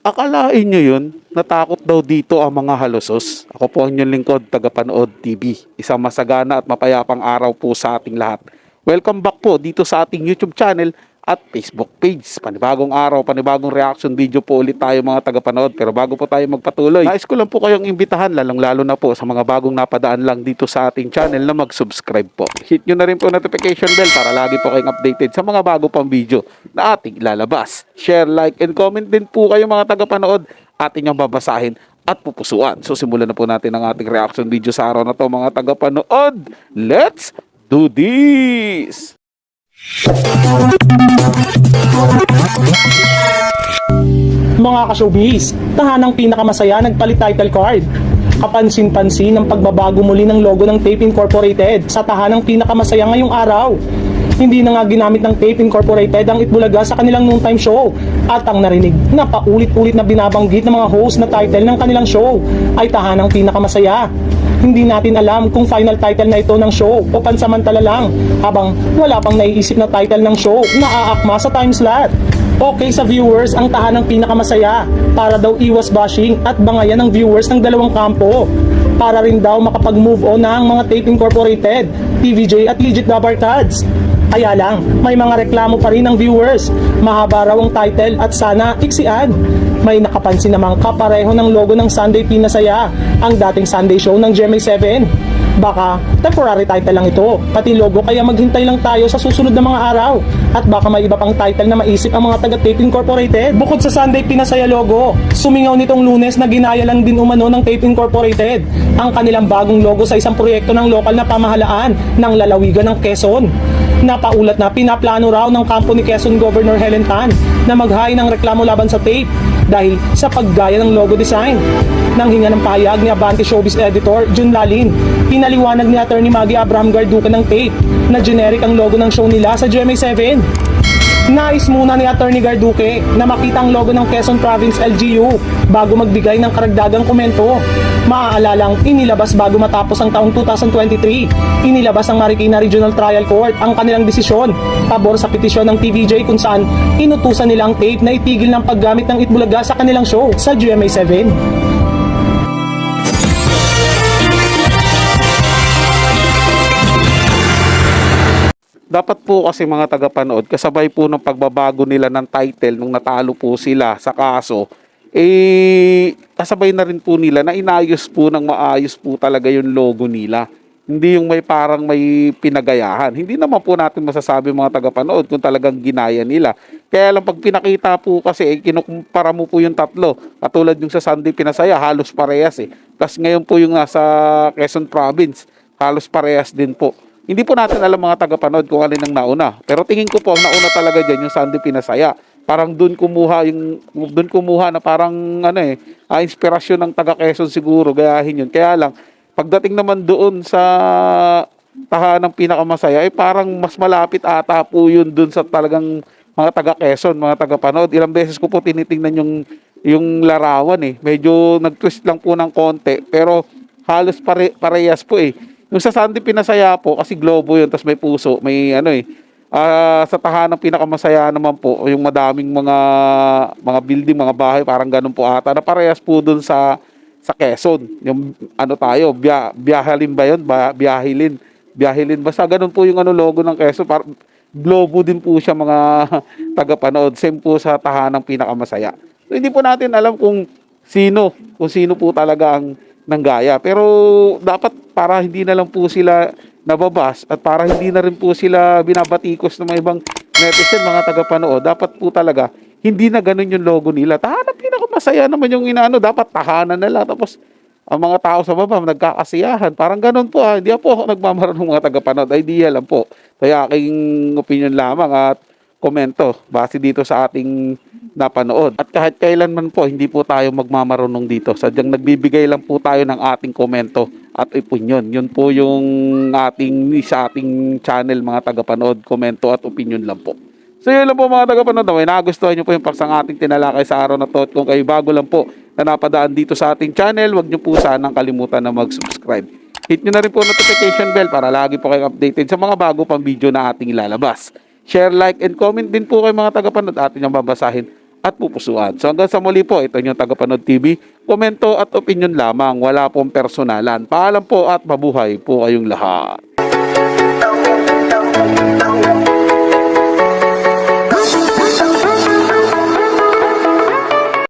Akalain nyo yun, natakot daw dito ang mga halusos. Ako po ang inyong lingkod, Tagapanood TV. Isang masagana at mapayapang araw po sa ating lahat. Welcome back po dito sa ating YouTube channel at Facebook page. Panibagong araw, panibagong reaction video po ulit tayo mga tagapanood. Pero bago po tayo magpatuloy, nais ko lang po kayong imbitahan, lalong-lalo na po sa mga bagong napadaan lang dito sa ating channel na mag-subscribe po. Hit nyo na rin po notification bell para lagi po kayong updated sa mga bago pang video na ating ilalabas. Share, like, and comment din po kayo mga tagapanood. Ating yung babasahin at pupusuan. So simulan na po natin ang ating reaction video sa araw na to mga tagapanood. Let's do this! Mga ka-showbiz, tahanang pinakamasaya nagpalit title card. Kapansin-pansin ang pagbabago muli ng logo ng Tape Incorporated sa tahanang pinakamasaya ngayong araw. Hindi na nga ginamit ng Tape Incorporated ang Itbulaga sa kanilang noontime show. At ang narinig na paulit-ulit na binabanggit ng mga host na title ng kanilang show ay tahanang pinakamasaya. Hindi natin alam kung final title na ito ng show o pansamantala lang habang wala pang naiisip na title ng show na aakma sa time slot. Okay sa viewers ang tahanang pinakamasaya para daw iwas bashing at bangayan ng viewers ng dalawang kampo. Para rin daw makapag-move on na ang mga Tape Incorporated, TVJ at Legit Dabarkads. Kaya lang, may mga reklamo pa rin ng viewers. Mahaba raw ang title at sana iksian. May nakapansin namang kapareho ng logo ng Sunday Pinasaya, ang dating Sunday show ng GMA7. Baka temporary title lang ito, pati logo, kaya maghintay lang tayo sa susunod na mga araw. At baka may iba pang title na maisip ang mga taga-Tape Incorporated. Bukod sa Sunday Pinasaya logo, sumingaw nitong Lunes na ginaya lang din umano ng Tape Incorporated ang kanilang bagong logo sa isang proyekto ng lokal na pamahalaan ng lalawigan ng Quezon. Napaulat na pinaplano raw ng kampo ni Quezon Governor Helen Tan na maghain ng reklamo laban sa Tape dahil sa paggaya ng logo design. Nang hinga ng pahayag ni Abante Showbiz Editor Jun Lalin, pinaliwanag ni Attorney Maggie Abraham Garduca ng Tape na generic ang logo ng show nila sa GMA7. Nais muna ni Attorney Garduque na makita ang logo ng Quezon Province LGU bago magbigay ng karagdagang komento. Maaalalang inilabas bago matapos ang taong 2023. Inilabas ng Marikina Regional Trial Court ang kanilang desisyon pabor sa petisyon ng TVJ kung saan inutusan nila ang Tape na itigil ng paggamit ng Itbulaga sa kanilang show sa GMA7. Dapat po kasi mga tagapanood, kasabay po ng pagbabago nila ng title nung natalo po sila sa kaso, kasabay na rin po nila na inayos po ng maayos po talaga yung logo nila. Hindi yung may parang may pinagayahan. Hindi naman po natin masasabi mga tagapanood kung talagang ginaya nila. Kaya lang pag pinakita po kasi, kinukumpara mo po yung tatlo. Katulad yung sa Sunday Pinasaya, halos parehas eh. Kasi ngayon po yung nasa Quezon Province, halos parehas din po. Hindi po natin alam mga tagapanood kung alin ang nauna. Pero tingin ko po ang nauna talaga diyan yung Sunday Pinasaya. Parang doon kumuha na parang inspirasyon ng taga Quezon siguro gayahin yun. Kaya lang pagdating naman doon sa tahanang pinakamasaya parang mas malapit ata po yun doon sa talagang mga taga Quezon, mga tagapanood. Ilang beses ko po tinitingnan yung larawan eh. Medyo nag-twist lang po ng konti pero halos parehas po eh. Yung sa Sunday Pinasaya po, kasi globo yun, tapos may puso, may sa tahanang pinakamasaya naman po, yung madaming mga building, mga bahay, parang ganun po ata, na parehas po dun sa Quezon. Yung Biyahalin ba yun? Biyahilin. Basta ganun po yung logo ng Quezon, globo din po siya mga tagapanood. Same po sa tahanang pinakamasaya. So, hindi po natin alam kung sino po talaga ang nanggaya. Pero dapat para hindi na lang po sila nababas at para hindi na rin po sila binabatikos ng mga ibang netizen, mga tagapanood, dapat po talaga hindi na ganun yung logo nila. Tahanan pinakamasaya naman yung dapat tahanan na lang. Tapos ang mga tao sa baba nagkakasiyahan. Parang ganun po ha. Hindi po ako nagmamarunong mga tagapanood. Idea lang po. Kaya aking opinion lamang at komento base dito sa ating napanood. At kahit kailanman po, hindi po tayo magmamarunong dito. Sadyang nagbibigay lang po tayo ng ating komento at opinion. Yun po yung sa ating channel mga tagapanood, komento at opinion lang po. So yun lang po mga tagapanood. May nagustuhan nyo po yung paksang ating tinalakay sa araw na to. At kung kayo bago lang po na napadaan dito sa ating channel, wag nyo po sanang kalimutan na mag-subscribe. Hit nyo na rin po notification bell para lagi po kayong updated sa mga bago pang video na ating ilalabas. Share, like, and comment din po kayo mga tagapanood. Atin yung babasahin at pupusuan. So hanggang sa muli po, ito yung Tagapanood TV. Komento at opinion lamang, wala pong personalan. Paalam po at mabuhay po kayong lahat.